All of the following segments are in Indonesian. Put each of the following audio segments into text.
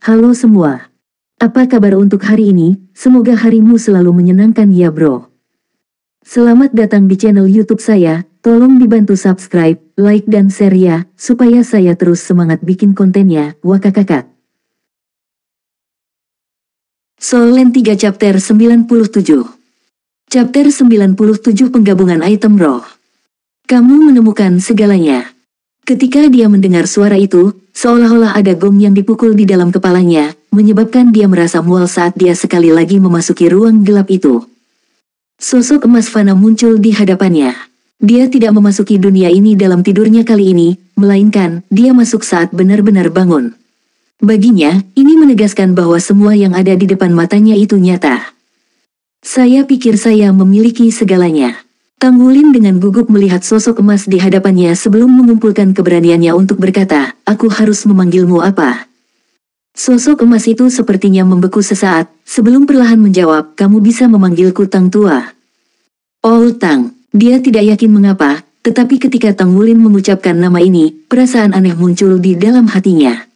Halo semua. Apa kabar untuk hari ini? Semoga harimu selalu menyenangkan ya bro. Selamat datang di channel YouTube saya. Tolong dibantu subscribe, like dan share ya, supaya saya terus semangat bikin kontennya. Wakakakak. Soul Land 3 Chapter 97. Chapter 97 Penggabungan Item Roh. Kamu menemukan segalanya. Ketika dia mendengar suara itu, seolah-olah ada gong yang dipukul di dalam kepalanya, menyebabkan dia merasa mual saat dia sekali lagi memasuki ruang gelap itu. Sosok emas fana muncul di hadapannya. Dia tidak memasuki dunia ini dalam tidurnya kali ini, melainkan dia masuk saat benar-benar bangun. Baginya, ini menegaskan bahwa semua yang ada di depan matanya itu nyata. Saya pikir saya memiliki segalanya. Tang Wulin dengan gugup melihat sosok emas di hadapannya sebelum mengumpulkan keberaniannya untuk berkata, "Aku harus memanggilmu apa?" Sosok emas itu sepertinya membeku sesaat, sebelum perlahan menjawab, "Kamu bisa memanggilku Tang Tua." Oh Tang, dia tidak yakin mengapa, tetapi ketika Tang Wulin mengucapkan nama ini, perasaan aneh muncul di dalam hatinya.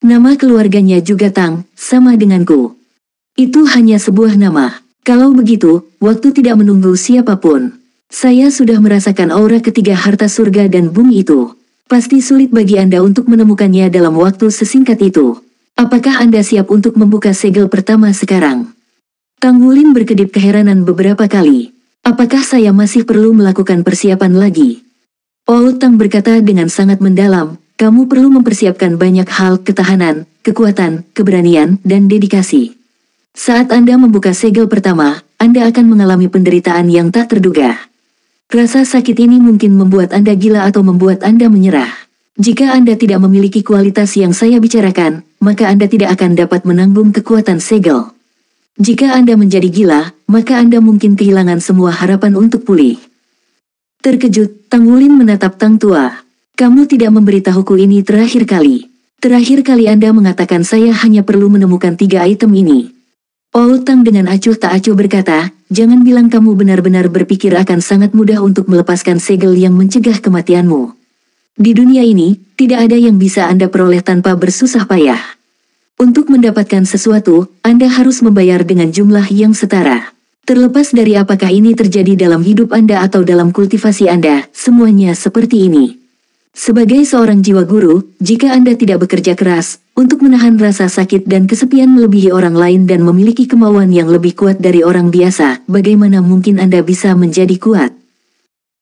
Nama keluarganya juga Tang, sama denganku. Itu hanya sebuah nama. Kalau begitu, waktu tidak menunggu siapapun. Saya sudah merasakan aura ketiga harta surga dan bumi itu. Pasti sulit bagi Anda untuk menemukannya dalam waktu sesingkat itu. Apakah Anda siap untuk membuka segel pertama sekarang? Tang Wulin berkedip keheranan beberapa kali. Apakah saya masih perlu melakukan persiapan lagi? Oh Tang berkata dengan sangat mendalam, kamu perlu mempersiapkan banyak hal, ketahanan, kekuatan, keberanian, dan dedikasi. Saat Anda membuka segel pertama, Anda akan mengalami penderitaan yang tak terduga. Rasa sakit ini mungkin membuat Anda gila atau membuat Anda menyerah. Jika Anda tidak memiliki kualitas yang saya bicarakan, maka Anda tidak akan dapat menanggung kekuatan segel. Jika Anda menjadi gila, maka Anda mungkin kehilangan semua harapan untuk pulih. Terkejut, Tang Wulin menatap Tang Tua. Kamu tidak memberitahuku ini terakhir kali. Terakhir kali Anda mengatakan saya hanya perlu menemukan 3 item ini. Oh Tang dengan acuh tak acuh berkata, jangan bilang kamu benar-benar berpikir akan sangat mudah untuk melepaskan segel yang mencegah kematianmu. Di dunia ini, tidak ada yang bisa Anda peroleh tanpa bersusah payah. Untuk mendapatkan sesuatu, Anda harus membayar dengan jumlah yang setara. Terlepas dari apakah ini terjadi dalam hidup Anda atau dalam kultivasi Anda, semuanya seperti ini. Sebagai seorang jiwa guru, jika Anda tidak bekerja keras, untuk menahan rasa sakit dan kesepian melebihi orang lain dan memiliki kemauan yang lebih kuat dari orang biasa, bagaimana mungkin Anda bisa menjadi kuat?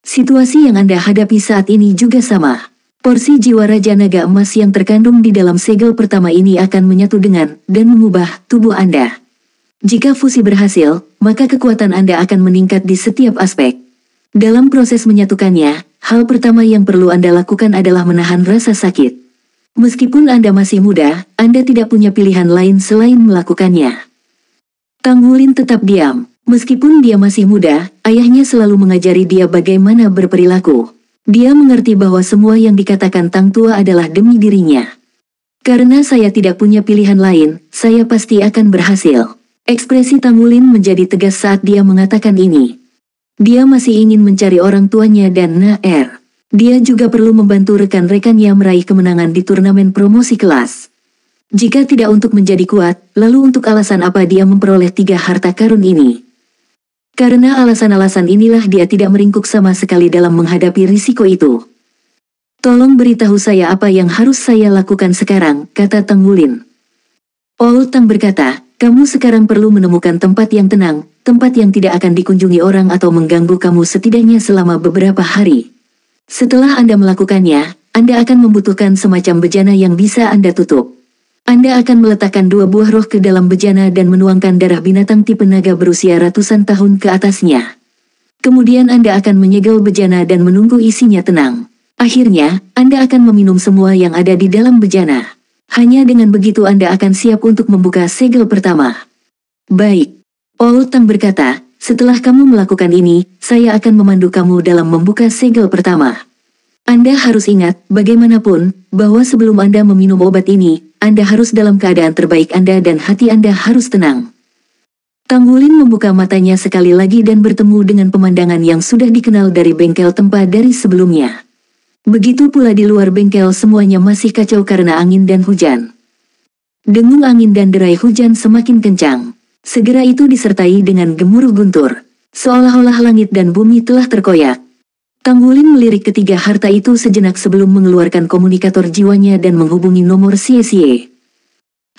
Situasi yang Anda hadapi saat ini juga sama. Porsi jiwa Raja Naga Emas yang terkandung di dalam segel pertama ini akan menyatu dengan, dan mengubah, tubuh Anda. Jika fusi berhasil, maka kekuatan Anda akan meningkat di setiap aspek. Dalam proses menyatukannya, hal pertama yang perlu Anda lakukan adalah menahan rasa sakit. Meskipun Anda masih muda, Anda tidak punya pilihan lain selain melakukannya. Tang Wulin tetap diam. Meskipun dia masih muda, ayahnya selalu mengajari dia bagaimana berperilaku. Dia mengerti bahwa semua yang dikatakan Tang Tua adalah demi dirinya. Karena saya tidak punya pilihan lain, saya pasti akan berhasil. Ekspresi Tang Wulin menjadi tegas saat dia mengatakan ini. Dia masih ingin mencari orang tuanya dan Naer. Dia juga perlu membantu rekan-rekannya meraih kemenangan di turnamen promosi kelas. Jika tidak untuk menjadi kuat, lalu untuk alasan apa dia memperoleh 3 harta karun ini? Karena alasan-alasan inilah dia tidak meringkuk sama sekali dalam menghadapi risiko itu. Tolong beritahu saya apa yang harus saya lakukan sekarang, kata Tang Wulin. Oh Tang berkata, kamu sekarang perlu menemukan tempat yang tenang, tempat yang tidak akan dikunjungi orang atau mengganggu kamu setidaknya selama beberapa hari. Setelah Anda melakukannya, Anda akan membutuhkan semacam bejana yang bisa Anda tutup. Anda akan meletakkan 2 buah roh ke dalam bejana dan menuangkan darah binatang tipe naga berusia ratusan tahun ke atasnya. Kemudian Anda akan menyegel bejana dan menunggu isinya tenang. Akhirnya, Anda akan meminum semua yang ada di dalam bejana. Hanya dengan begitu Anda akan siap untuk membuka segel pertama. Baik. Oh Tang berkata, setelah kamu melakukan ini, saya akan memandu kamu dalam membuka segel pertama. Anda harus ingat, bagaimanapun, bahwa sebelum Anda meminum obat ini, Anda harus dalam keadaan terbaik Anda dan hati Anda harus tenang. Tang Wulin membuka matanya sekali lagi dan bertemu dengan pemandangan yang sudah dikenal dari bengkel tempat dari sebelumnya. Begitu pula di luar bengkel semuanya masih kacau karena angin dan hujan. Dengung angin dan derai hujan semakin kencang. Segera itu disertai dengan gemuruh guntur. Seolah-olah langit dan bumi telah terkoyak. Tanggulin melirik ketiga harta itu sejenak sebelum mengeluarkan komunikator jiwanya dan menghubungi nomor Xie.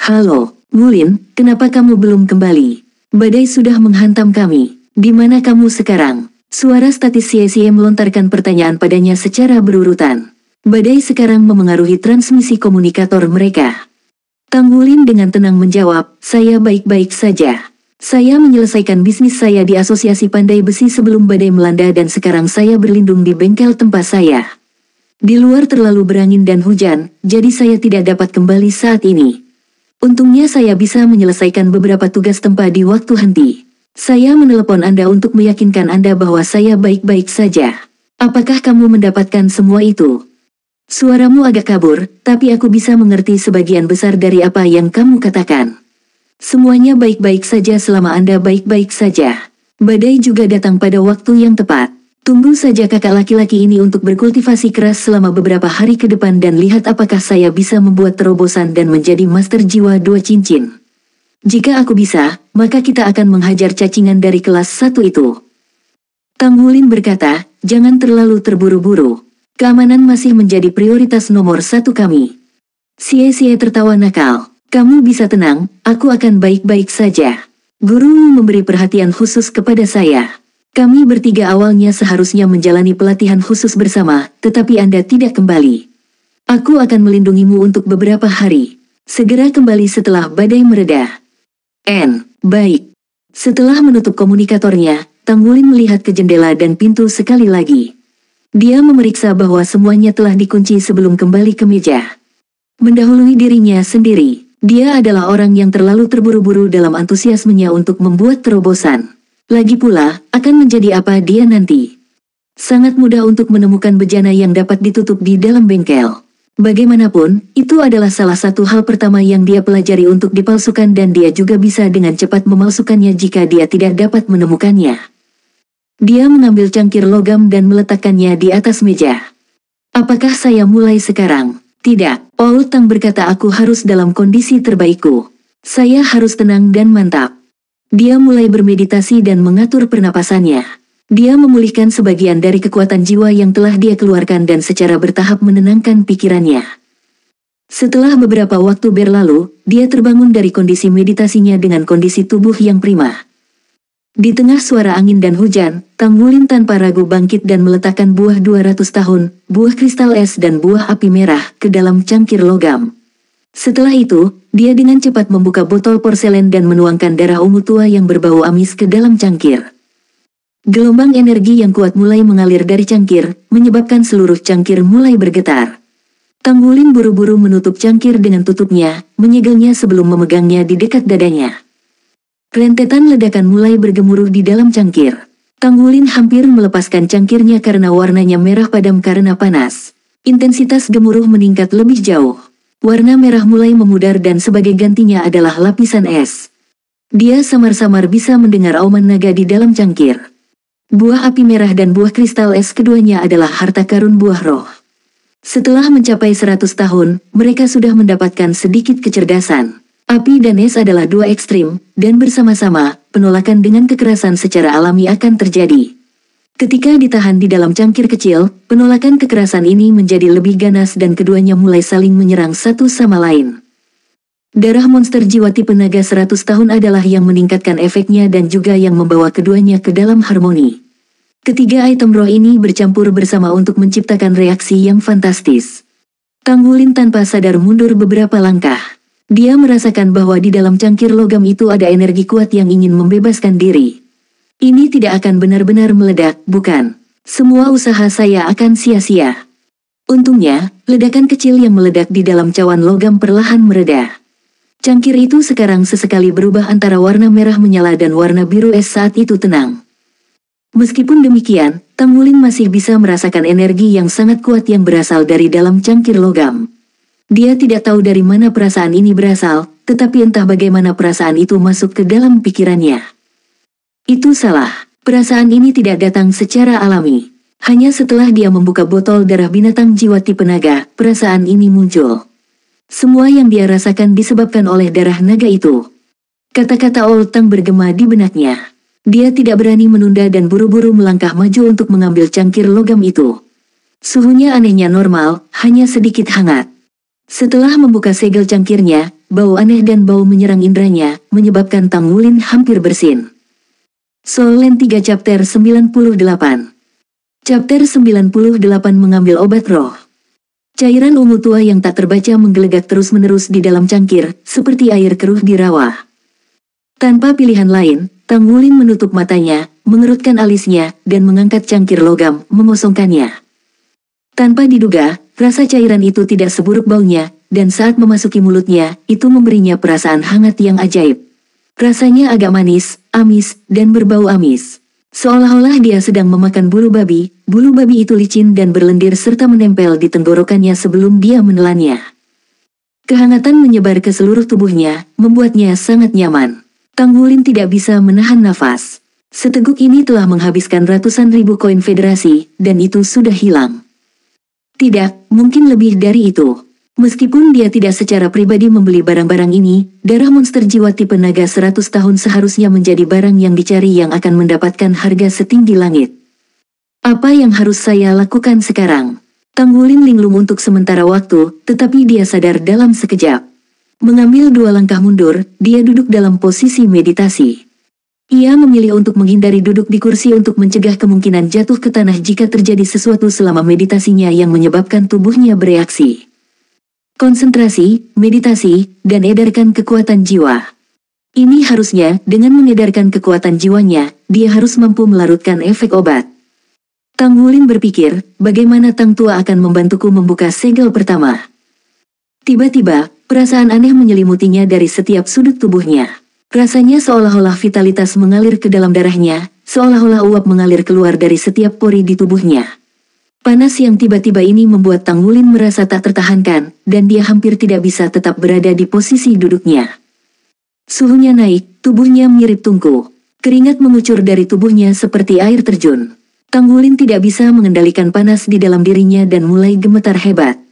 Halo, Ngulin, kenapa kamu belum kembali? Badai sudah menghantam kami. Di mana kamu sekarang? Suara statis Xie melontarkan pertanyaan padanya secara berurutan. Badai sekarang memengaruhi transmisi komunikator mereka. Tanggulin dengan tenang menjawab, saya baik-baik saja. Saya menyelesaikan bisnis saya di Asosiasi Pandai Besi sebelum badai melanda dan sekarang saya berlindung di bengkel tempat saya. Di luar terlalu berangin dan hujan, jadi saya tidak dapat kembali saat ini. Untungnya saya bisa menyelesaikan beberapa tugas tempat di waktu henti. Saya menelepon Anda untuk meyakinkan Anda bahwa saya baik-baik saja. Apakah kamu mendapatkan semua itu? Suaramu agak kabur, tapi aku bisa mengerti sebagian besar dari apa yang kamu katakan. Semuanya baik-baik saja selama Anda baik-baik saja. Badai juga datang pada waktu yang tepat. Tunggu saja kakak laki-laki ini untuk berkultivasi keras selama beberapa hari ke depan dan lihat apakah saya bisa membuat terobosan dan menjadi master jiwa 2 cincin. Jika aku bisa, maka kita akan menghajar cacingan dari kelas 1 itu. Tanggulin berkata, jangan terlalu terburu-buru. Keamanan masih menjadi prioritas nomor 1 kami. Xie tertawa nakal. Kamu bisa tenang, aku akan baik-baik saja. Gurumu memberi perhatian khusus kepada saya. Kami bertiga awalnya seharusnya menjalani pelatihan khusus bersama, tetapi Anda tidak kembali. Aku akan melindungimu untuk beberapa hari. Segera kembali setelah badai mereda. Baik. Setelah menutup komunikatornya, Tanggulin melihat ke jendela dan pintu sekali lagi. Dia memeriksa bahwa semuanya telah dikunci sebelum kembali ke meja. Mendahului dirinya sendiri. Dia adalah orang yang terlalu terburu-buru dalam antusiasmenya untuk membuat terobosan. Lagi pula, akan menjadi apa dia nanti? Sangat mudah untuk menemukan bejana yang dapat ditutup di dalam bengkel. Bagaimanapun, itu adalah salah satu hal pertama yang dia pelajari untuk dipalsukan dan dia juga bisa dengan cepat memalsukannya jika dia tidak dapat menemukannya. Dia mengambil cangkir logam dan meletakkannya di atas meja. Apakah saya mulai sekarang? Tidak, Paul Tang berkata aku harus dalam kondisi terbaikku. Saya harus tenang dan mantap. Dia mulai bermeditasi dan mengatur pernapasannya. Dia memulihkan sebagian dari kekuatan jiwa yang telah dia keluarkan dan secara bertahap menenangkan pikirannya. Setelah beberapa waktu berlalu, dia terbangun dari kondisi meditasinya dengan kondisi tubuh yang prima. Di tengah suara angin dan hujan, Tanggulin tanpa ragu bangkit dan meletakkan buah 200 tahun, buah kristal es dan buah api merah ke dalam cangkir logam. Setelah itu, dia dengan cepat membuka botol porselen dan menuangkan darah ungu tua yang berbau amis ke dalam cangkir. Gelombang energi yang kuat mulai mengalir dari cangkir, menyebabkan seluruh cangkir mulai bergetar. Tanggulin buru-buru menutup cangkir dengan tutupnya, menyegelnya sebelum memegangnya di dekat dadanya. Rentetan ledakan mulai bergemuruh di dalam cangkir. Tanggulin hampir melepaskan cangkirnya karena warnanya merah padam karena panas. Intensitas gemuruh meningkat lebih jauh. Warna merah mulai memudar dan sebagai gantinya adalah lapisan es. Dia samar-samar bisa mendengar auman naga di dalam cangkir. Buah api merah dan buah kristal es keduanya adalah harta karun buah roh. Setelah mencapai 100 tahun, mereka sudah mendapatkan sedikit kecerdasan. Api dan es adalah dua ekstrim, dan bersama-sama, penolakan dengan kekerasan secara alami akan terjadi. Ketika ditahan di dalam cangkir kecil, penolakan kekerasan ini menjadi lebih ganas dan keduanya mulai saling menyerang satu sama lain. Darah monster jiwa tipe naga 100 tahun adalah yang meningkatkan efeknya dan juga yang membawa keduanya ke dalam harmoni. Ketiga item roh ini bercampur bersama untuk menciptakan reaksi yang fantastis. Tanggulin tanpa sadar mundur beberapa langkah. Dia merasakan bahwa di dalam cangkir logam itu ada energi kuat yang ingin membebaskan diri. Ini tidak akan benar-benar meledak, bukan? Semua usaha saya akan sia-sia. Untungnya, ledakan kecil yang meledak di dalam cawan logam perlahan mereda. Cangkir itu sekarang sesekali berubah antara warna merah menyala dan warna biru es saat itu tenang. Meskipun demikian, Tanggulin masih bisa merasakan energi yang sangat kuat yang berasal dari dalam cangkir logam. Dia tidak tahu dari mana perasaan ini berasal, tetapi entah bagaimana perasaan itu masuk ke dalam pikirannya. Itu salah, perasaan ini tidak datang secara alami. Hanya setelah dia membuka botol darah binatang jiwa tipe naga, perasaan ini muncul. Semua yang dia rasakan disebabkan oleh darah naga itu. Kata-kata Old Tang bergema di benaknya. Dia tidak berani menunda dan buru-buru melangkah maju untuk mengambil cangkir logam itu. Suhunya anehnya normal, hanya sedikit hangat. Setelah membuka segel cangkirnya, bau aneh dan bau menyerang indranya, menyebabkan Tang Wulin hampir bersin. Soul Land 3 Chapter 98. Chapter 98 mengambil obat roh. Cairan ungu tua yang tak terbaca menggelegak terus-menerus di dalam cangkir, seperti air keruh di rawa. Tanpa pilihan lain, Tang Wulin menutup matanya, mengerutkan alisnya, dan mengangkat cangkir logam, mengosongkannya. Tanpa diduga, rasa cairan itu tidak seburuk baunya, dan saat memasuki mulutnya, itu memberinya perasaan hangat yang ajaib. Rasanya agak manis, amis, dan berbau amis. Seolah-olah dia sedang memakan bulu babi itu licin dan berlendir serta menempel di tenggorokannya sebelum dia menelannya. Kehangatan menyebar ke seluruh tubuhnya, membuatnya sangat nyaman. Tang Wulin tidak bisa menahan nafas. Seteguk ini telah menghabiskan ratusan ribu koin federasi, dan itu sudah hilang. Tidak, mungkin lebih dari itu. Meskipun dia tidak secara pribadi membeli barang-barang ini, darah monster jiwa tipe naga 100 tahun seharusnya menjadi barang yang dicari yang akan mendapatkan harga setinggi langit. Apa yang harus saya lakukan sekarang? Tang Wulin linglung untuk sementara waktu, tetapi dia sadar dalam sekejap. Mengambil 2 langkah mundur, dia duduk dalam posisi meditasi. Ia memilih untuk menghindari duduk di kursi untuk mencegah kemungkinan jatuh ke tanah jika terjadi sesuatu selama meditasinya yang menyebabkan tubuhnya bereaksi. Konsentrasi, meditasi, dan edarkan kekuatan jiwa. Ini harusnya, dengan mengedarkan kekuatan jiwanya, dia harus mampu melarutkan efek obat. Tang Wulin berpikir, bagaimana Tang Tua akan membantuku membuka segel pertama. Tiba-tiba, perasaan aneh menyelimutinya dari setiap sudut tubuhnya. Rasanya seolah-olah vitalitas mengalir ke dalam darahnya, seolah-olah uap mengalir keluar dari setiap pori di tubuhnya. Panas yang tiba-tiba ini membuat Tang Wulin merasa tak tertahankan, dan dia hampir tidak bisa tetap berada di posisi duduknya. Suhunya naik, tubuhnya mirip tungku. Keringat mengucur dari tubuhnya seperti air terjun. Tang Wulin tidak bisa mengendalikan panas di dalam dirinya dan mulai gemetar hebat.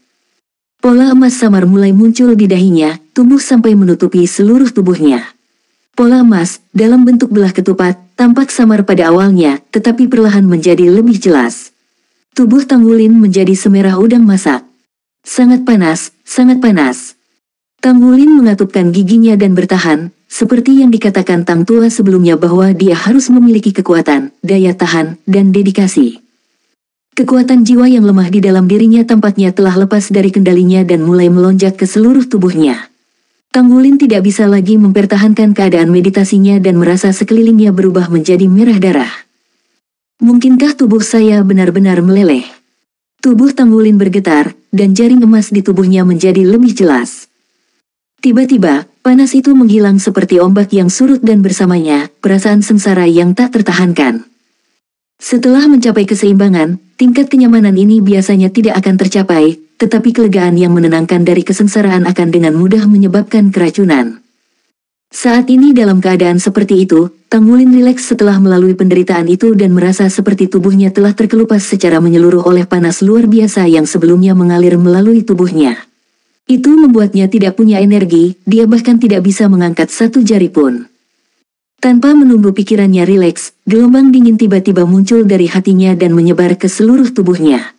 Pola emas samar mulai muncul di dahinya, tumbuh sampai menutupi seluruh tubuhnya. Pola emas, dalam bentuk belah ketupat, tampak samar pada awalnya, tetapi perlahan menjadi lebih jelas. Tubuh Tang Wulin menjadi semerah udang masak. Sangat panas, sangat panas. Tang Wulin mengatupkan giginya dan bertahan, seperti yang dikatakan Tang Tua sebelumnya bahwa dia harus memiliki kekuatan, daya tahan, dan dedikasi. Kekuatan jiwa yang lemah di dalam dirinya tampaknya telah lepas dari kendalinya dan mulai melonjak ke seluruh tubuhnya. Tang Wulin tidak bisa lagi mempertahankan keadaan meditasinya dan merasa sekelilingnya berubah menjadi merah darah. Mungkinkah tubuh saya benar-benar meleleh? Tubuh Tang Wulin bergetar, dan jaring emas di tubuhnya menjadi lebih jelas. Tiba-tiba, panas itu menghilang seperti ombak yang surut dan bersamanya, perasaan sengsara yang tak tertahankan. Setelah mencapai keseimbangan, tingkat kenyamanan ini biasanya tidak akan tercapai, tetapi kelegaan yang menenangkan dari kesengsaraan akan dengan mudah menyebabkan keracunan. Saat ini dalam keadaan seperti itu, Tang Wulin rileks setelah melalui penderitaan itu dan merasa seperti tubuhnya telah terkelupas secara menyeluruh oleh panas luar biasa yang sebelumnya mengalir melalui tubuhnya. Itu membuatnya tidak punya energi, dia bahkan tidak bisa mengangkat satu jari pun. Tanpa menunggu pikirannya rileks, gelombang dingin tiba-tiba muncul dari hatinya dan menyebar ke seluruh tubuhnya.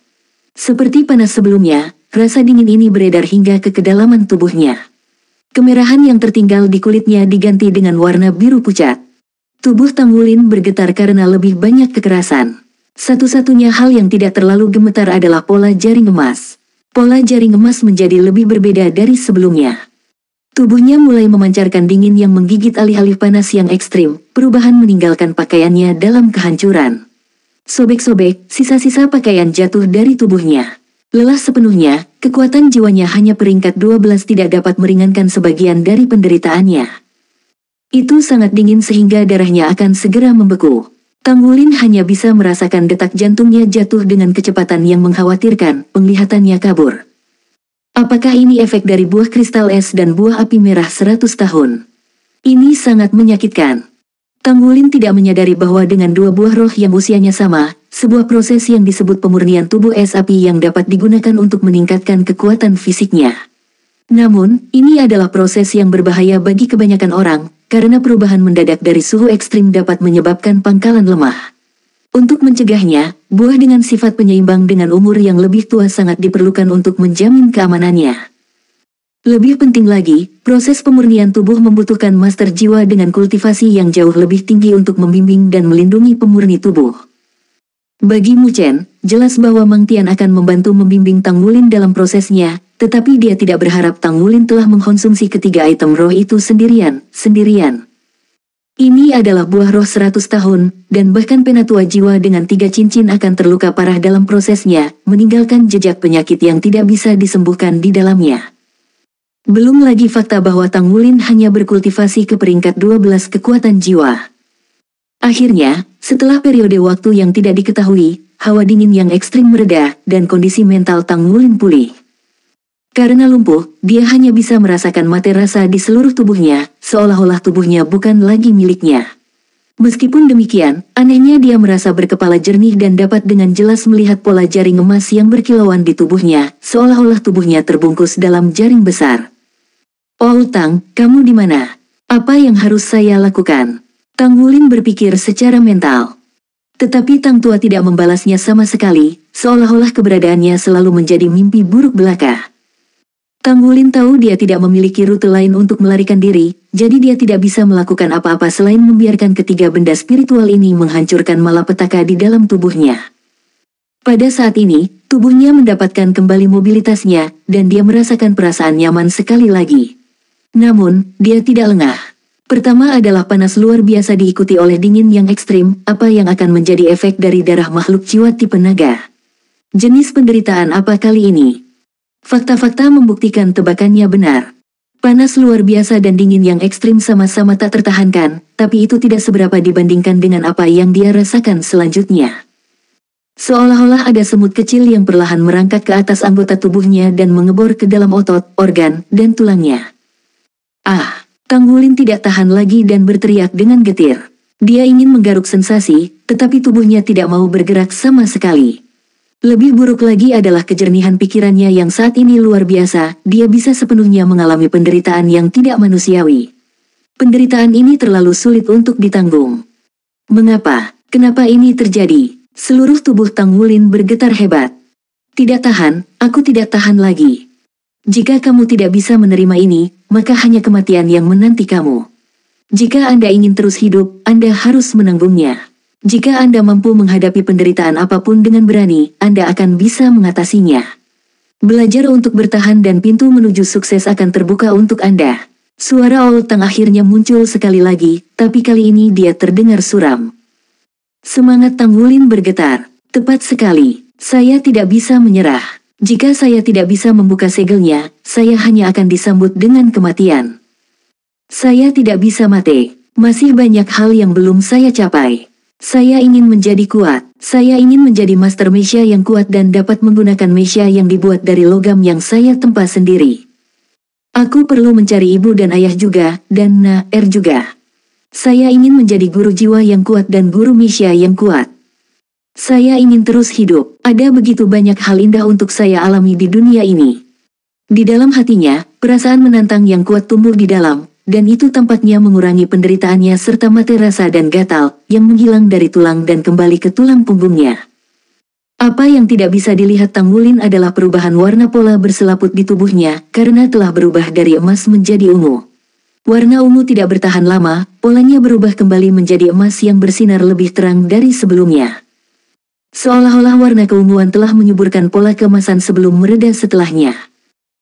Seperti panas sebelumnya, rasa dingin ini beredar hingga ke kedalaman tubuhnya. Kemerahan yang tertinggal di kulitnya diganti dengan warna biru pucat. Tubuh Tang Wulin bergetar karena lebih banyak kekerasan. Satu-satunya hal yang tidak terlalu gemetar adalah pola jaring emas. Pola jaring emas menjadi lebih berbeda dari sebelumnya. Tubuhnya mulai memancarkan dingin yang menggigit alih-alih panas yang ekstrim, perubahan meninggalkan pakaiannya dalam kehancuran. Sobek-sobek, sisa-sisa pakaian jatuh dari tubuhnya. Lelah sepenuhnya, kekuatan jiwanya hanya peringkat 12 tidak dapat meringankan sebagian dari penderitaannya. Itu sangat dingin sehingga darahnya akan segera membeku. Tang Wulin hanya bisa merasakan detak jantungnya jatuh dengan kecepatan yang mengkhawatirkan, penglihatannya kabur. Apakah ini efek dari buah kristal es dan buah api merah 100 tahun? Ini sangat menyakitkan. Tang Wulin tidak menyadari bahwa dengan 2 buah roh yang usianya sama, sebuah proses yang disebut pemurnian tubuh es api yang dapat digunakan untuk meningkatkan kekuatan fisiknya. Namun, ini adalah proses yang berbahaya bagi kebanyakan orang, karena perubahan mendadak dari suhu ekstrim dapat menyebabkan pangkalan lemah. Untuk mencegahnya, buah dengan sifat penyeimbang dengan umur yang lebih tua sangat diperlukan untuk menjamin keamanannya. Lebih penting lagi, proses pemurnian tubuh membutuhkan master jiwa dengan kultivasi yang jauh lebih tinggi untuk membimbing dan melindungi pemurni tubuh. Bagi Mu Chen, jelas bahwa Mang Tian akan membantu membimbing Tang Wulin dalam prosesnya, tetapi dia tidak berharap Tang Wulin telah mengkonsumsi ketiga item roh itu sendirian. Ini adalah buah roh 100 tahun, dan bahkan penatua jiwa dengan 3 cincin akan terluka parah dalam prosesnya, meninggalkan jejak penyakit yang tidak bisa disembuhkan di dalamnya. Belum lagi fakta bahwa Tang Wulin hanya berkultivasi ke peringkat 12 kekuatan jiwa. Akhirnya, setelah periode waktu yang tidak diketahui, hawa dingin yang ekstrim mereda, dan kondisi mental Tang Wulin pulih. Karena lumpuh, dia hanya bisa merasakan mate rasa di seluruh tubuhnya, seolah-olah tubuhnya bukan lagi miliknya. Meskipun demikian, anehnya dia merasa berkepala jernih dan dapat dengan jelas melihat pola jaring emas yang berkilauan di tubuhnya, seolah-olah tubuhnya terbungkus dalam jaring besar. "Oh Tang, kamu di mana? Apa yang harus saya lakukan?" Tang Wulin berpikir secara mental. Tetapi Tang Tua tidak membalasnya sama sekali, seolah-olah keberadaannya selalu menjadi mimpi buruk belaka. Tang Wulin tahu dia tidak memiliki rute lain untuk melarikan diri, jadi dia tidak bisa melakukan apa-apa selain membiarkan ketiga benda spiritual ini menghancurkan malapetaka di dalam tubuhnya. Pada saat ini, tubuhnya mendapatkan kembali mobilitasnya, dan dia merasakan perasaan nyaman sekali lagi. Namun, dia tidak lengah. Pertama adalah panas luar biasa diikuti oleh dingin yang ekstrim, apa yang akan menjadi efek dari darah makhluk jiwa tipe naga. Jenis penderitaan apa kali ini? Fakta-fakta membuktikan tebakannya benar. Panas luar biasa dan dingin yang ekstrim sama-sama tak tertahankan, tapi itu tidak seberapa dibandingkan dengan apa yang dia rasakan selanjutnya. Seolah-olah ada semut kecil yang perlahan merangkak ke atas anggota tubuhnya dan mengebor ke dalam otot, organ, dan tulangnya. Tang Wulin tidak tahan lagi dan berteriak dengan getir. Dia ingin menggaruk sensasi, tetapi tubuhnya tidak mau bergerak sama sekali. Lebih buruk lagi adalah kejernihan pikirannya yang saat ini luar biasa, dia bisa sepenuhnya mengalami penderitaan yang tidak manusiawi. Penderitaan ini terlalu sulit untuk ditanggung. Mengapa? Kenapa ini terjadi? Seluruh tubuh Tang Wulin bergetar hebat. Tidak tahan, aku tidak tahan lagi. Jika kamu tidak bisa menerima ini, maka hanya kematian yang menanti kamu. Jika Anda ingin terus hidup, Anda harus menanggungnya. Jika Anda mampu menghadapi penderitaan apapun dengan berani, Anda akan bisa mengatasinya. Belajar untuk bertahan dan pintu menuju sukses akan terbuka untuk Anda. Suara Old Tang akhirnya muncul sekali lagi, tapi kali ini dia terdengar suram. Semangat Tang Wulin bergetar. Tepat sekali, saya tidak bisa menyerah. Jika saya tidak bisa membuka segelnya, saya hanya akan disambut dengan kematian. Saya tidak bisa mati. Masih banyak hal yang belum saya capai. Saya ingin menjadi kuat. Saya ingin menjadi master Mesya yang kuat dan dapat menggunakan Mesya yang dibuat dari logam yang saya tempa sendiri. Aku perlu mencari ibu dan ayah juga, dan juga. Saya ingin menjadi guru jiwa yang kuat dan guru Mesya yang kuat. Saya ingin terus hidup. Ada begitu banyak hal indah untuk saya alami di dunia ini. Di dalam hatinya, perasaan menantang yang kuat tumbuh di dalam, dan itu tampaknya mengurangi penderitaannya serta mate rasa dan gatal, yang menghilang dari tulang dan kembali ke tulang punggungnya. Apa yang tidak bisa dilihat Tang Wulin adalah perubahan warna pola berselaput di tubuhnya, karena telah berubah dari emas menjadi ungu. Warna ungu tidak bertahan lama, polanya berubah kembali menjadi emas yang bersinar lebih terang dari sebelumnya. Seolah-olah warna keunguan telah menyuburkan pola keemasan sebelum mereda setelahnya.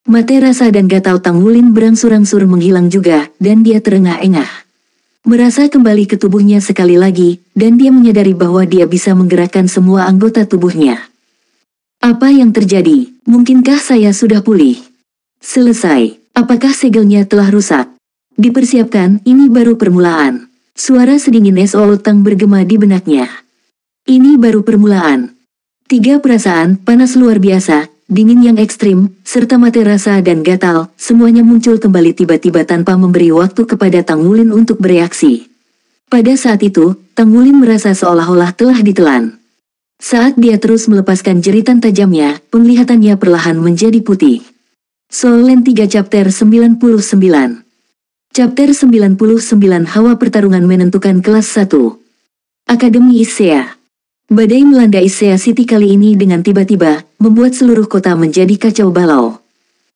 Mate rasa dan gatal Tang Wulin berangsur-angsur menghilang juga, dan dia terengah-engah. Merasa kembali ke tubuhnya sekali lagi, dan dia menyadari bahwa dia bisa menggerakkan semua anggota tubuhnya. Apa yang terjadi? Mungkinkah saya sudah pulih? Selesai. Apakah segelnya telah rusak? Dipersiapkan, ini baru permulaan. Suara sedingin Old Tang bergema di benaknya. Ini baru permulaan. 3 perasaan, panas luar biasa, dingin yang ekstrim, serta mate rasa dan gatal, semuanya muncul kembali tiba-tiba tanpa memberi waktu kepada Tang Wulin untuk bereaksi. Pada saat itu, Tang Wulin merasa seolah-olah telah ditelan. Saat dia terus melepaskan jeritan tajamnya, penglihatannya perlahan menjadi putih. Solen 3 Chapter 99. Chapter 99 Hawa pertarungan menentukan kelas 1. Akademi Isea. Badai melanda Isea City kali ini dengan tiba-tiba, membuat seluruh kota menjadi kacau balau.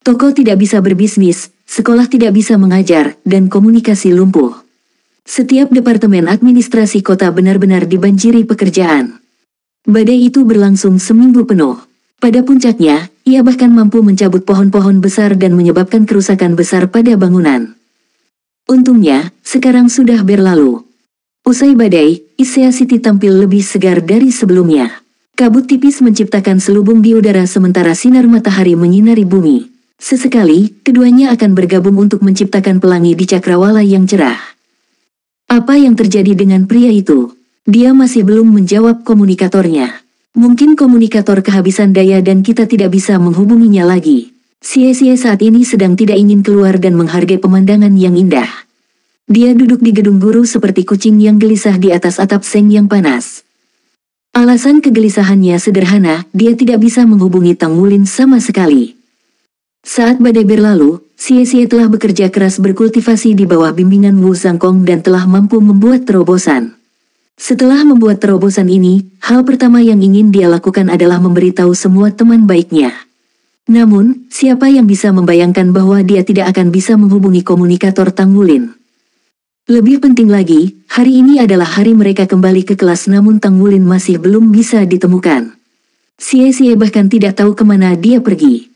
Toko tidak bisa berbisnis, sekolah tidak bisa mengajar, dan komunikasi lumpuh. Setiap departemen administrasi kota benar-benar dibanjiri pekerjaan. Badai itu berlangsung seminggu penuh. Pada puncaknya, ia bahkan mampu mencabut pohon-pohon besar dan menyebabkan kerusakan besar pada bangunan. Untungnya, sekarang sudah berlalu. Usai badai, Isea City tampil lebih segar dari sebelumnya. Kabut tipis menciptakan selubung di udara sementara sinar matahari menyinari bumi. Sesekali, keduanya akan bergabung untuk menciptakan pelangi di cakrawala yang cerah. Apa yang terjadi dengan pria itu? Dia masih belum menjawab komunikatornya. Mungkin komunikator kehabisan daya dan kita tidak bisa menghubunginya lagi. Xie saat ini sedang tidak ingin keluar dan menghargai pemandangan yang indah. Dia duduk di gedung guru seperti kucing yang gelisah di atas atap seng yang panas. Alasan kegelisahannya sederhana, dia tidak bisa menghubungi Tang Wulin sama sekali. Saat badai berlalu, Xie telah bekerja keras berkultivasi di bawah bimbingan Wu Zhangkong dan telah mampu membuat terobosan. Setelah membuat terobosan ini, hal pertama yang ingin dia lakukan adalah memberitahu semua teman baiknya. Namun, siapa yang bisa membayangkan bahwa dia tidak akan bisa menghubungi komunikator Tang Wulin? Lebih penting lagi, hari ini adalah hari mereka kembali ke kelas namun Tang Wulin masih belum bisa ditemukan. Xie bahkan tidak tahu kemana dia pergi.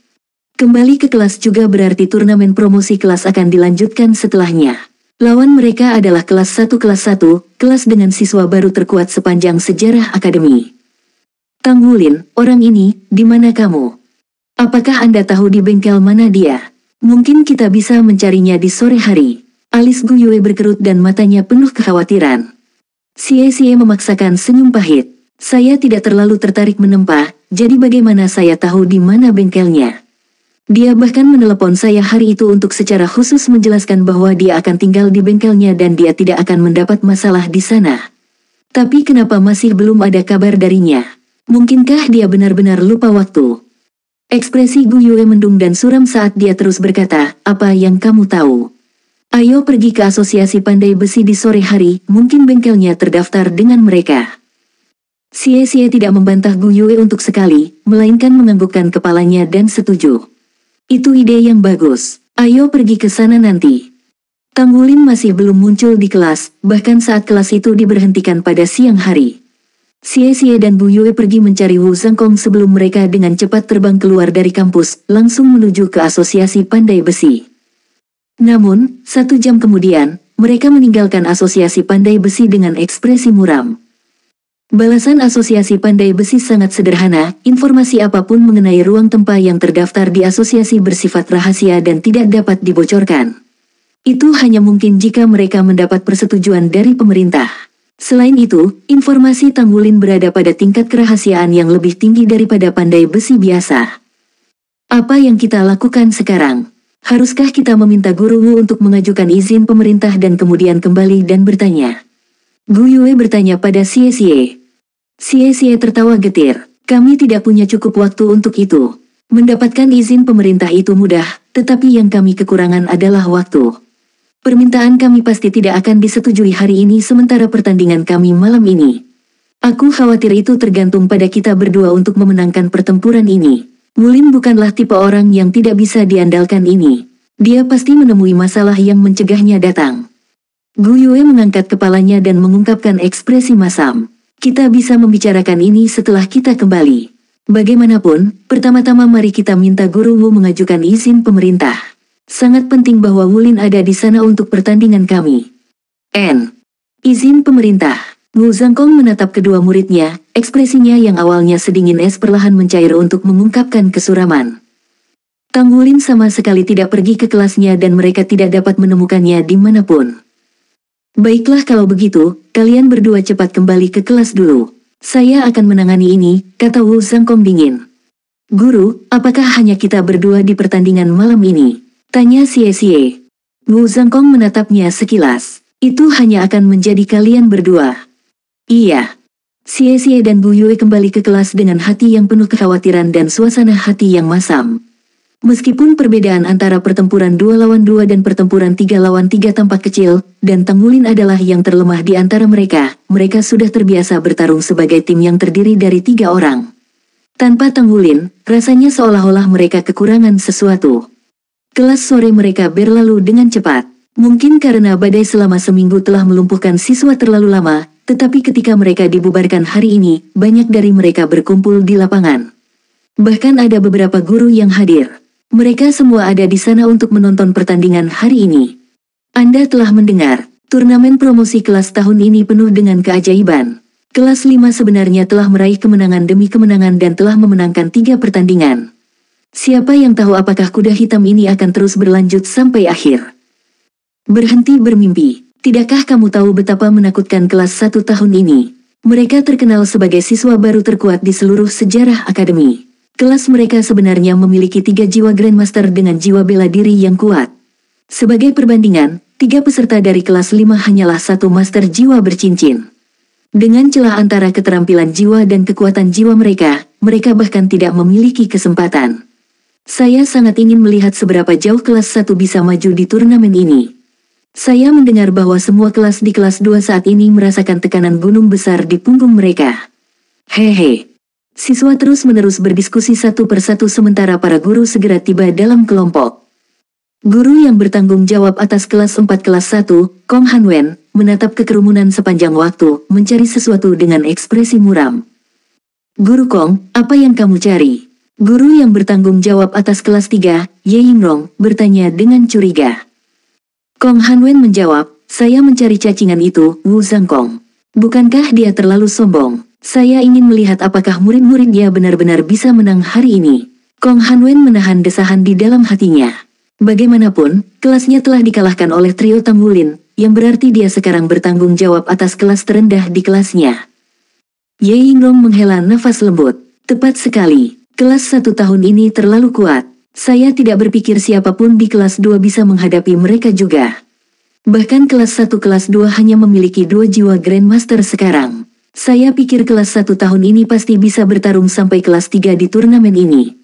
Kembali ke kelas juga berarti turnamen promosi kelas akan dilanjutkan setelahnya. Lawan mereka adalah kelas 1 kelas dengan siswa baru terkuat sepanjang sejarah akademi. Tang Wulin, orang ini, di mana kamu? Apakah Anda tahu di bengkel mana dia? Mungkin kita bisa mencarinya di sore hari. Alis Gu Yue berkerut dan matanya penuh kekhawatiran. Xie memaksakan senyum pahit. Saya tidak terlalu tertarik menempa, jadi bagaimana saya tahu di mana bengkelnya? Dia bahkan menelepon saya hari itu untuk secara khusus menjelaskan bahwa dia akan tinggal di bengkelnya dan dia tidak akan mendapat masalah di sana. Tapi kenapa masih belum ada kabar darinya? Mungkinkah dia benar-benar lupa waktu? Ekspresi Gu Yue mendung dan suram saat dia terus berkata, apa yang kamu tahu? Ayo pergi ke asosiasi pandai besi di sore hari, mungkin bengkelnya terdaftar dengan mereka. Xie tidak membantah Gu Yue untuk sekali, melainkan menganggukkan kepalanya dan setuju. Itu ide yang bagus. Ayo pergi ke sana nanti. Tang Wulin masih belum muncul di kelas, bahkan saat kelas itu diberhentikan pada siang hari. Xie dan Bu Yue pergi mencari Wu Zhangkong sebelum mereka dengan cepat terbang keluar dari kampus, langsung menuju ke asosiasi pandai besi. Namun, 1 jam kemudian, mereka meninggalkan asosiasi pandai besi dengan ekspresi muram. Balasan asosiasi pandai besi sangat sederhana, informasi apapun mengenai ruang tempat yang terdaftar di asosiasi bersifat rahasia dan tidak dapat dibocorkan. Itu hanya mungkin jika mereka mendapat persetujuan dari pemerintah. Selain itu, informasi Tang Wulin berada pada tingkat kerahasiaan yang lebih tinggi daripada pandai besi biasa. Apa yang kita lakukan sekarang? Haruskah kita meminta Guru Wu untuk mengajukan izin pemerintah dan kemudian kembali dan bertanya? Gu Yue bertanya pada Xie. Xie tertawa getir. Kami tidak punya cukup waktu untuk itu. Mendapatkan izin pemerintah itu mudah, tetapi yang kami kekurangan adalah waktu. Permintaan kami pasti tidak akan disetujui hari ini sementara pertandingan kami malam ini. Aku khawatir itu tergantung pada kita berdua untuk memenangkan pertempuran ini. Wulin bukanlah tipe orang yang tidak bisa diandalkan ini. Dia pasti menemui masalah yang mencegahnya datang. Gu Yue mengangkat kepalanya dan mengungkapkan ekspresi masam. Kita bisa membicarakan ini setelah kita kembali. Bagaimanapun, pertama-tama mari kita minta Guru Wu mengajukan izin pemerintah. Sangat penting bahwa Wulin ada di sana untuk pertandingan kami. Izin pemerintah. Wu Zhangkong menatap kedua muridnya, ekspresinya yang awalnya sedingin es perlahan mencair untuk mengungkapkan kesuraman. Tang Wulin sama sekali tidak pergi ke kelasnya dan mereka tidak dapat menemukannya dimanapun. Baiklah kalau begitu, kalian berdua cepat kembali ke kelas dulu. Saya akan menangani ini, kata Wu Zhangkong dingin. Guru, apakah hanya kita berdua di pertandingan malam ini? Tanya Xie. Wu Zhangkong menatapnya sekilas. Itu hanya akan menjadi kalian berdua. Iya. Xie dan Bu Yue kembali ke kelas dengan hati yang penuh kekhawatiran dan suasana hati yang masam. Meskipun perbedaan antara pertempuran 2 lawan 2 dan pertempuran 3 lawan 3 tampak kecil, dan Tang Wulin adalah yang terlemah di antara mereka, mereka sudah terbiasa bertarung sebagai tim yang terdiri dari 3 orang. Tanpa Tang Wulin, rasanya seolah-olah mereka kekurangan sesuatu. Kelas sore mereka berlalu dengan cepat. Mungkin karena badai selama seminggu telah melumpuhkan siswa terlalu lama, tetapi ketika mereka dibubarkan hari ini, banyak dari mereka berkumpul di lapangan. Bahkan ada beberapa guru yang hadir. Mereka semua ada di sana untuk menonton pertandingan hari ini. Anda telah mendengar, turnamen promosi kelas tahun ini penuh dengan keajaiban. Kelas 5 sebenarnya telah meraih kemenangan demi kemenangan dan telah memenangkan 3 pertandingan. Siapa yang tahu apakah kuda hitam ini akan terus berlanjut sampai akhir? Berhenti bermimpi. Tidakkah kamu tahu betapa menakutkan kelas 1 tahun ini? Mereka terkenal sebagai siswa baru terkuat di seluruh sejarah akademi. Kelas mereka sebenarnya memiliki 3 jiwa Grandmaster dengan jiwa bela diri yang kuat. Sebagai perbandingan, 3 peserta dari kelas 5 hanyalah 1 master jiwa bercincin. Dengan celah antara keterampilan jiwa dan kekuatan jiwa mereka, mereka bahkan tidak memiliki kesempatan. Saya sangat ingin melihat seberapa jauh kelas 1 bisa maju di turnamen ini. Saya mendengar bahwa semua kelas di kelas 2 saat ini merasakan tekanan gunung besar di punggung mereka. Hehe. Siswa terus-menerus berdiskusi satu persatu sementara para guru segera tiba dalam kelompok. Guru yang bertanggung jawab atas kelas 4 kelas 1, Kong Hanwen, menatap kekerumunan sepanjang waktu, mencari sesuatu dengan ekspresi muram. Guru Kong, apa yang kamu cari? Guru yang bertanggung jawab atas kelas 3, Ye Yingrong, bertanya dengan curiga. Kong Hanwen menjawab, saya mencari cacingan itu, Wu Zhangkong. Bukankah dia terlalu sombong? Saya ingin melihat apakah murid-muridnya benar-benar bisa menang hari ini. Kong Hanwen menahan desahan di dalam hatinya. Bagaimanapun, kelasnya telah dikalahkan oleh trio Tang Wulin, yang berarti dia sekarang bertanggung jawab atas kelas terendah di kelasnya. Ye Yingrong menghela nafas lembut. Tepat sekali, kelas 1 tahun ini terlalu kuat. Saya tidak berpikir siapapun di kelas 2 bisa menghadapi mereka juga. Bahkan kelas 1 kelas 2 hanya memiliki 2 jiwa Grandmaster sekarang. Saya pikir kelas 1 tahun ini pasti bisa bertarung sampai kelas 3 di turnamen ini.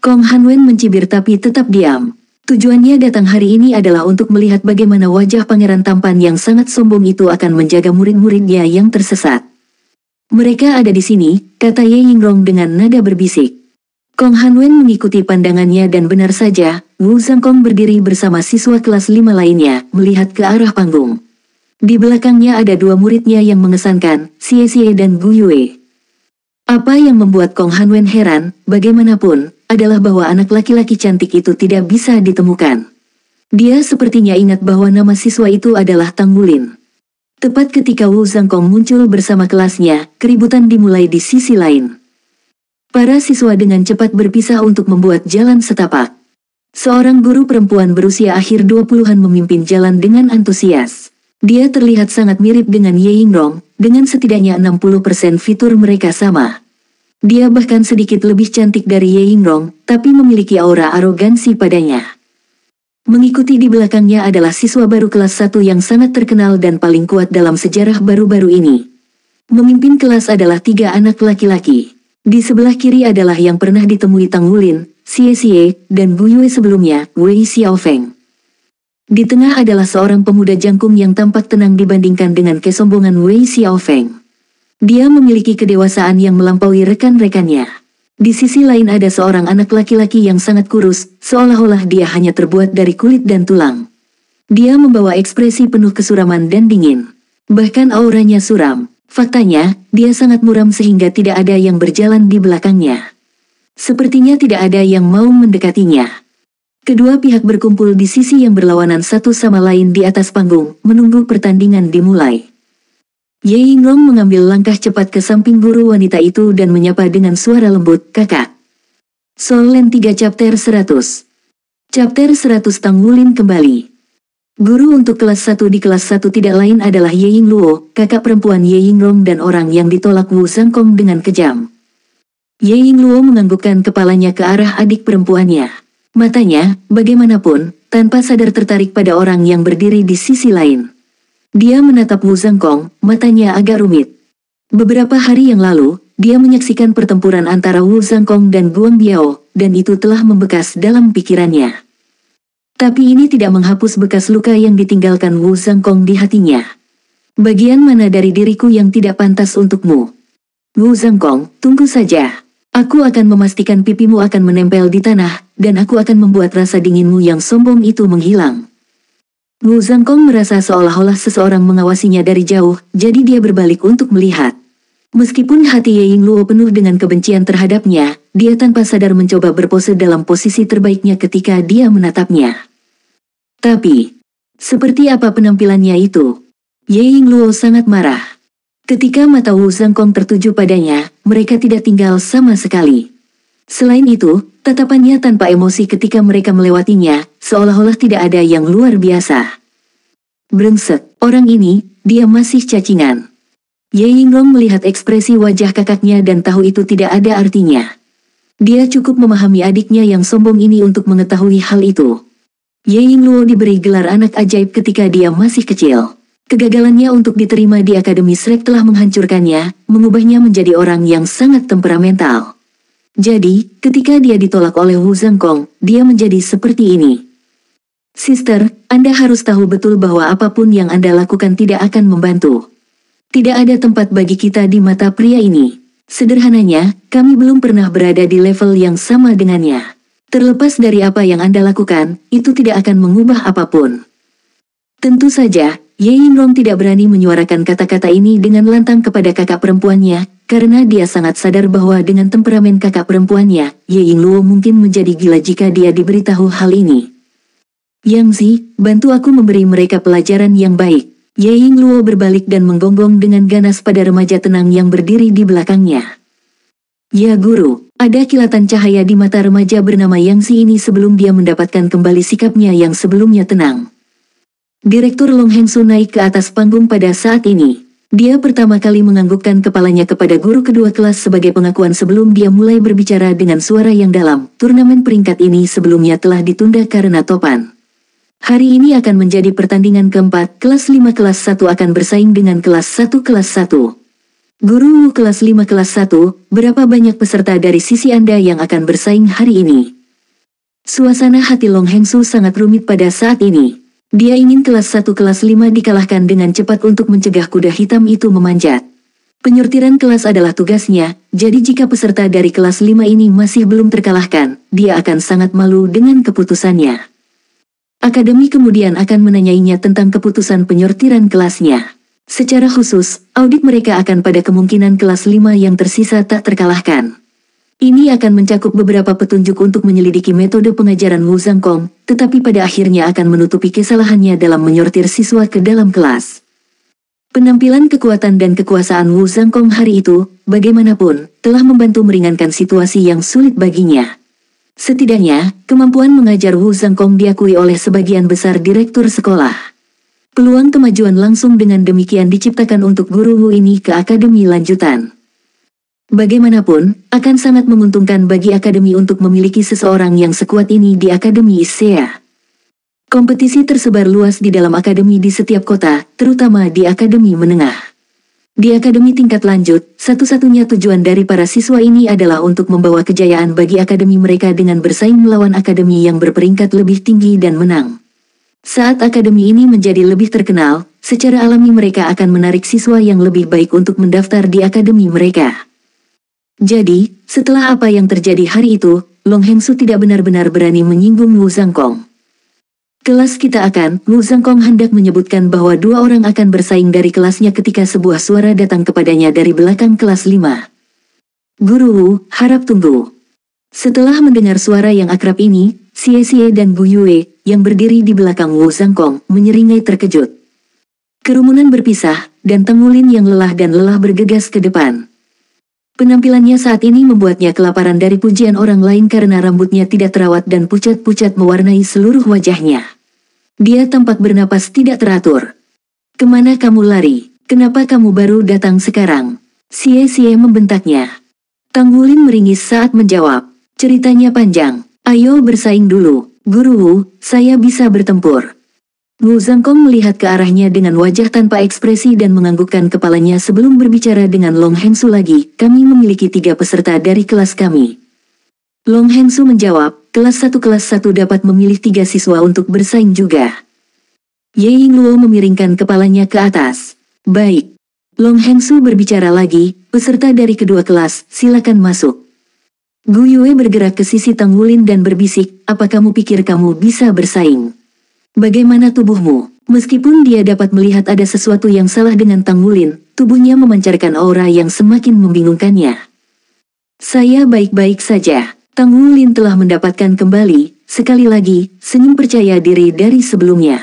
Kong Hanwen mencibir tapi tetap diam. Tujuannya datang hari ini adalah untuk melihat bagaimana wajah pangeran tampan yang sangat sombong itu akan menjaga murid-muridnya yang tersesat. Mereka ada di sini, kata Ye Yingrong dengan nada berbisik. Kong Hanwen mengikuti pandangannya dan benar saja, Wu Zhangkong berdiri bersama siswa kelas 5 lainnya, melihat ke arah panggung. Di belakangnya ada 2 muridnya yang mengesankan, Xie Xie dan Gu Yue. Apa yang membuat Kong Hanwen heran, bagaimanapun, adalah bahwa anak laki-laki cantik itu tidak bisa ditemukan. Dia sepertinya ingat bahwa nama siswa itu adalah Tang Wulin. Tepat ketika Wu Zhangkong muncul bersama kelasnya, keributan dimulai di sisi lain. Para siswa dengan cepat berpisah untuk membuat jalan setapak. Seorang guru perempuan berusia akhir 20-an memimpin jalan dengan antusias. Dia terlihat sangat mirip dengan Ye Yingrong, dengan setidaknya 60% fitur mereka sama. Dia bahkan sedikit lebih cantik dari Ye Yingrong, tapi memiliki aura arogansi padanya. Mengikuti di belakangnya adalah siswa baru kelas 1 yang sangat terkenal dan paling kuat dalam sejarah baru-baru ini. Memimpin kelas adalah 3 anak laki-laki. Di sebelah kiri adalah yang pernah ditemui Tang Wulin, Xie Xie, dan Gu Yue sebelumnya, Wei Xiaofeng. Di tengah adalah seorang pemuda jangkung yang tampak tenang dibandingkan dengan kesombongan Wei Xiaofeng. Dia memiliki kedewasaan yang melampaui rekan-rekannya. Di sisi lain ada seorang anak laki-laki yang sangat kurus, seolah-olah dia hanya terbuat dari kulit dan tulang. Dia membawa ekspresi penuh kesuraman dan dingin. Bahkan auranya suram. Faktanya, dia sangat muram sehingga tidak ada yang berjalan di belakangnya. Sepertinya tidak ada yang mau mendekatinya. Kedua pihak berkumpul di sisi yang berlawanan satu sama lain di atas panggung, menunggu pertandingan dimulai. Ye Yingrong mengambil langkah cepat ke samping guru wanita itu dan menyapa dengan suara lembut, "Kakak." Soul Land 3 Chapter 100. Chapter 100 Tang Wulin kembali. Guru untuk kelas 1 di kelas 1 tidak lain adalah Ye Yingluo, kakak perempuan Ye Yingrong dan orang yang ditolak Wu Zhangkong dengan kejam. Ye Yingluo menganggukkan kepalanya ke arah adik perempuannya. Matanya, bagaimanapun, tanpa sadar tertarik pada orang yang berdiri di sisi lain. Dia menatap Wu Zhangkong, matanya agak rumit. Beberapa hari yang lalu, dia menyaksikan pertempuran antara Wu Zhangkong dan Guang Biao, dan itu telah membekas dalam pikirannya. Tapi ini tidak menghapus bekas luka yang ditinggalkan Wu Zhangkong di hatinya. Bagian mana dari diriku yang tidak pantas untukmu? Wu Zhangkong, tunggu saja. Aku akan memastikan pipimu akan menempel di tanah, dan aku akan membuat rasa dinginmu yang sombong itu menghilang. Wu Zhangkong merasa seolah-olah seseorang mengawasinya dari jauh, jadi dia berbalik untuk melihat. Meskipun hati Ye Yingluo penuh dengan kebencian terhadapnya, dia tanpa sadar mencoba berpose dalam posisi terbaiknya ketika dia menatapnya. Tapi, seperti apa penampilannya itu? Ye Yingluo sangat marah. Ketika mata Wu Zhangkong tertuju padanya, mereka tidak tinggal sama sekali. Selain itu, tatapannya tanpa emosi ketika mereka melewatinya, seolah-olah tidak ada yang luar biasa. Brengsek, orang ini, dia masih cacingan. Ye Yinglong melihat ekspresi wajah kakaknya dan tahu itu tidak ada artinya. Dia cukup memahami adiknya yang sombong ini untuk mengetahui hal itu. Ye Yingluo diberi gelar anak ajaib ketika dia masih kecil. Kegagalannya untuk diterima di Akademi Shrek telah menghancurkannya, mengubahnya menjadi orang yang sangat temperamental. Jadi, ketika dia ditolak oleh Wu Zhangkong, dia menjadi seperti ini. Sister, Anda harus tahu betul bahwa apapun yang Anda lakukan tidak akan membantu. Tidak ada tempat bagi kita di mata pria ini. Sederhananya, kami belum pernah berada di level yang sama dengannya. Terlepas dari apa yang Anda lakukan, itu tidak akan mengubah apapun. Tentu saja, Ye Yinglong tidak berani menyuarakan kata-kata ini dengan lantang kepada kakak perempuannya, karena dia sangat sadar bahwa dengan temperamen kakak perempuannya, Ye Yingluo mungkin menjadi gila jika dia diberitahu hal ini. Yang Zi, bantu aku memberi mereka pelajaran yang baik. Ye Yingluo berbalik dan menggonggong dengan ganas pada remaja tenang yang berdiri di belakangnya. Ya guru, ada kilatan cahaya di mata remaja bernama Yang Zi ini sebelum dia mendapatkan kembali sikapnya yang sebelumnya tenang. Direktur Long Hengsu naik ke atas panggung pada saat ini. Dia pertama kali menganggukkan kepalanya kepada guru kedua kelas sebagai pengakuan sebelum dia mulai berbicara dengan suara yang dalam. Turnamen peringkat ini sebelumnya telah ditunda karena topan. Hari ini akan menjadi pertandingan keempat, kelas 5 kelas 1 akan bersaing dengan kelas 1 kelas 1. Guru kelas 5 kelas 1, berapa banyak peserta dari sisi Anda yang akan bersaing hari ini? Suasana hati Long Hengsu sangat rumit pada saat ini. Dia ingin kelas 1 kelas 5 dikalahkan dengan cepat untuk mencegah kuda hitam itu memanjat. Penyortiran kelas adalah tugasnya, jadi jika peserta dari kelas 5 ini masih belum terkalahkan, dia akan sangat malu dengan keputusannya. Akademi kemudian akan menanyainya tentang keputusan penyortiran kelasnya. Secara khusus, audit mereka akan pada kemungkinan kelas 5 yang tersisa tak terkalahkan. Ini akan mencakup beberapa petunjuk untuk menyelidiki metode pengajaran Wu Zhangkong, tetapi pada akhirnya akan menutupi kesalahannya dalam menyortir siswa ke dalam kelas. Penampilan kekuatan dan kekuasaan Wu Zhangkong hari itu, bagaimanapun, telah membantu meringankan situasi yang sulit baginya. Setidaknya, kemampuan mengajar Wu Zhangkong diakui oleh sebagian besar direktur sekolah. Peluang kemajuan langsung dengan demikian diciptakan untuk guru Wu ini ke akademi lanjutan. Bagaimanapun, akan sangat menguntungkan bagi akademi untuk memiliki seseorang yang sekuat ini di Akademi Issea. Kompetisi tersebar luas di dalam akademi di setiap kota, terutama di akademi menengah. Di akademi tingkat lanjut, satu-satunya tujuan dari para siswa ini adalah untuk membawa kejayaan bagi akademi mereka dengan bersaing melawan akademi yang berperingkat lebih tinggi dan menang. Saat akademi ini menjadi lebih terkenal, secara alami mereka akan menarik siswa yang lebih baik untuk mendaftar di akademi mereka. Jadi, setelah apa yang terjadi hari itu, Long Hengsu tidak benar-benar berani menyinggung Wu Zhangkong. Kelas kita akan, Wu Zhangkong hendak menyebutkan bahwa dua orang akan bersaing dari kelasnya ketika sebuah suara datang kepadanya dari belakang kelas 5. Guru Wu, harap tunggu. Setelah mendengar suara yang akrab ini, Xie Xie dan Bu Yue, yang berdiri di belakang Wu Zhangkong, menyeringai terkejut. Kerumunan berpisah, dan Teng Wulin yang lelah dan lelah bergegas ke depan. Penampilannya saat ini membuatnya kelaparan dari pujian orang lain karena rambutnya tidak terawat dan pucat-pucat mewarnai seluruh wajahnya. Dia tampak bernapas tidak teratur. Kemana kamu lari? Kenapa kamu baru datang sekarang? Xie Xie membentaknya. Tang Wulin meringis saat menjawab. Ceritanya panjang. Ayo bersaing dulu. Guru Wu, saya bisa bertempur. Wu Zhangkong melihat ke arahnya dengan wajah tanpa ekspresi dan menganggukkan kepalanya sebelum berbicara dengan Long Hengsu lagi. Kami memiliki 3 peserta dari kelas kami. Long Hengsu menjawab, kelas 1 dapat memilih 3 siswa untuk bersaing juga. Ye Yingluo memiringkan kepalanya ke atas. Baik. Long Hengsu berbicara lagi, peserta dari kedua kelas, silakan masuk. Gu Yue bergerak ke sisi Tang Wulin dan berbisik, apa kamu pikir kamu bisa bersaing? Bagaimana tubuhmu? Meskipun dia dapat melihat ada sesuatu yang salah dengan Tang Wulin, tubuhnya memancarkan aura yang semakin membingungkannya. Saya baik-baik saja. Tang Wulin telah mendapatkan kembali, sekali lagi, senyum percaya diri dari sebelumnya.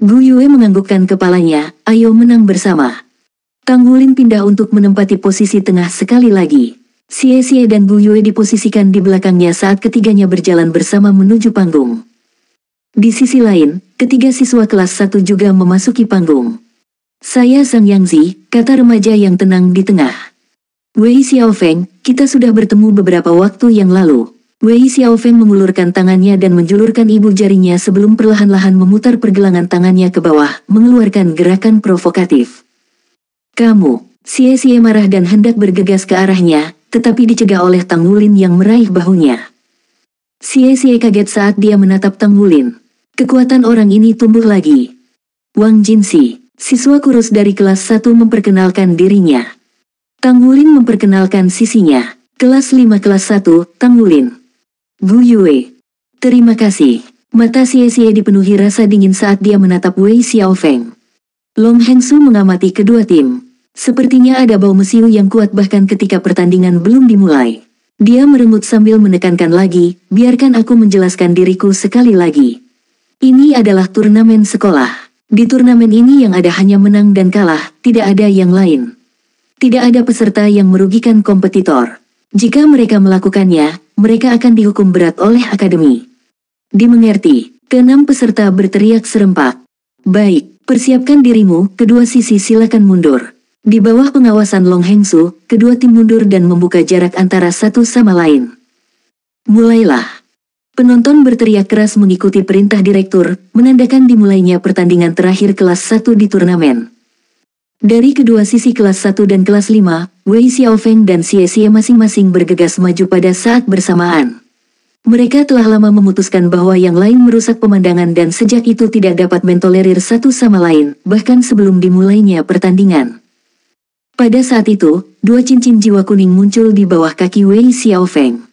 Gu Yue menganggukkan kepalanya, ayo menang bersama. Tang Wulin pindah untuk menempati posisi tengah sekali lagi. Xie dan Gu Yue diposisikan di belakangnya saat ketiganya berjalan bersama menuju panggung. Di sisi lain, ketiga siswa kelas 1 juga memasuki panggung. Saya Zhang Yangzi, kata remaja yang tenang di tengah. Wei Xiaofeng, kita sudah bertemu beberapa waktu yang lalu. Wei Xiaofeng mengulurkan tangannya dan menjulurkan ibu jarinya sebelum perlahan-lahan memutar pergelangan tangannya ke bawah, mengeluarkan gerakan provokatif. Kamu, Xie marah dan hendak bergegas ke arahnya, tetapi dicegah oleh Tang Wulin yang meraih bahunya. Xie kaget saat dia menatap Tang Wulin. Kekuatan orang ini tumbuh lagi. Wang Jinxi, siswa kurus dari kelas 1 memperkenalkan dirinya. Tang Wulin memperkenalkan sisinya. Kelas 5 kelas 1, Tang Wulin. Gu Yue. Terima kasih. Mata Xie dipenuhi rasa dingin saat dia menatap Wei Xiaofeng. Long Hengsu mengamati kedua tim. Sepertinya ada bau mesiu yang kuat bahkan ketika pertandingan belum dimulai. Dia merengut sambil menekankan lagi, biarkan aku menjelaskan diriku sekali lagi. Ini adalah turnamen sekolah. Di turnamen ini yang ada hanya menang dan kalah, tidak ada yang lain. Tidak ada peserta yang merugikan kompetitor. Jika mereka melakukannya, mereka akan dihukum berat oleh akademi. Dimengerti, ke-6 peserta berteriak serempak. Baik, persiapkan dirimu, kedua sisi silakan mundur. Di bawah pengawasan Long Hengsu, kedua tim mundur dan membuka jarak antara satu sama lain. Mulailah. Penonton berteriak keras mengikuti perintah direktur, menandakan dimulainya pertandingan terakhir kelas 1 di turnamen. Dari kedua sisi kelas 1 dan kelas 5, Wei Xiaofeng dan Xie masing-masing bergegas maju pada saat bersamaan. Mereka telah lama memutuskan bahwa yang lain merusak pemandangan dan sejak itu tidak dapat mentolerir satu sama lain, bahkan sebelum dimulainya pertandingan. Pada saat itu, 2 cincin jiwa kuning muncul di bawah kaki Wei Xiaofeng.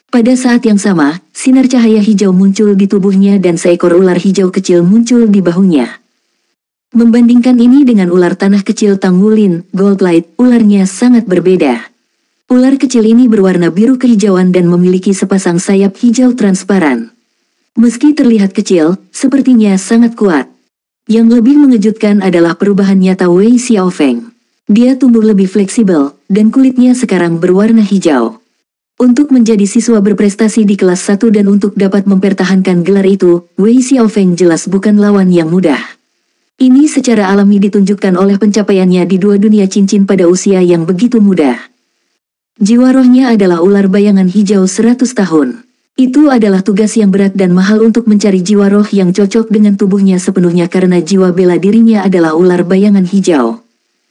Pada saat yang sama, sinar cahaya hijau muncul di tubuhnya dan seekor ular hijau kecil muncul di bahunya. Membandingkan ini dengan ular tanah kecil Tang Wulin, Goldlight, ularnya sangat berbeda. Ular kecil ini berwarna biru kehijauan dan memiliki sepasang sayap hijau transparan. Meski terlihat kecil, sepertinya sangat kuat. Yang lebih mengejutkan adalah perubahan nyata Wei Xiaofeng. Dia tumbuh lebih fleksibel, dan kulitnya sekarang berwarna hijau. Untuk menjadi siswa berprestasi di kelas 1 dan untuk dapat mempertahankan gelar itu, Wei Xiaofeng jelas bukan lawan yang mudah. Ini secara alami ditunjukkan oleh pencapaiannya di 2 dunia cincin pada usia yang begitu muda. Jiwa rohnya adalah ular bayangan hijau 100 tahun. Itu adalah tugas yang berat dan mahal untuk mencari jiwa roh yang cocok dengan tubuhnya sepenuhnya karena jiwa bela dirinya adalah ular bayangan hijau.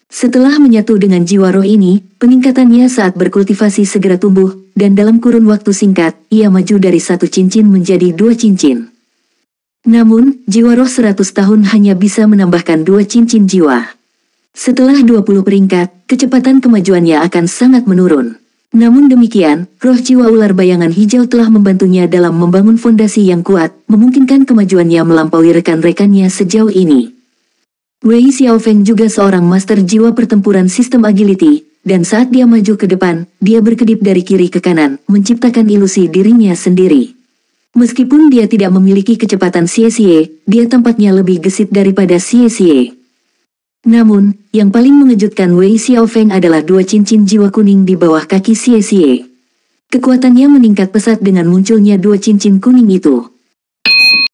Setelah menyatu dengan jiwa roh ini, peningkatannya saat berkultivasi segera tumbuh, dan dalam kurun waktu singkat, ia maju dari 1 cincin menjadi 2 cincin. Namun, jiwa roh 100 tahun hanya bisa menambahkan 2 cincin jiwa. Setelah 20 peringkat, kecepatan kemajuannya akan sangat menurun. Namun demikian, roh jiwa ular bayangan hijau telah membantunya dalam membangun fondasi yang kuat, memungkinkan kemajuannya melampaui rekan-rekannya sejauh ini. Wei Xiaofeng juga seorang master jiwa pertempuran sistem agility, dan saat dia maju ke depan, dia berkedip dari kiri ke kanan, menciptakan ilusi dirinya sendiri. Meskipun dia tidak memiliki kecepatan Xie, dia tampaknya lebih gesit daripada Xie. Namun, yang paling mengejutkan Wei Xiaofeng adalah 2 cincin jiwa kuning di bawah kaki Xie. Kekuatannya meningkat pesat dengan munculnya 2 cincin kuning itu.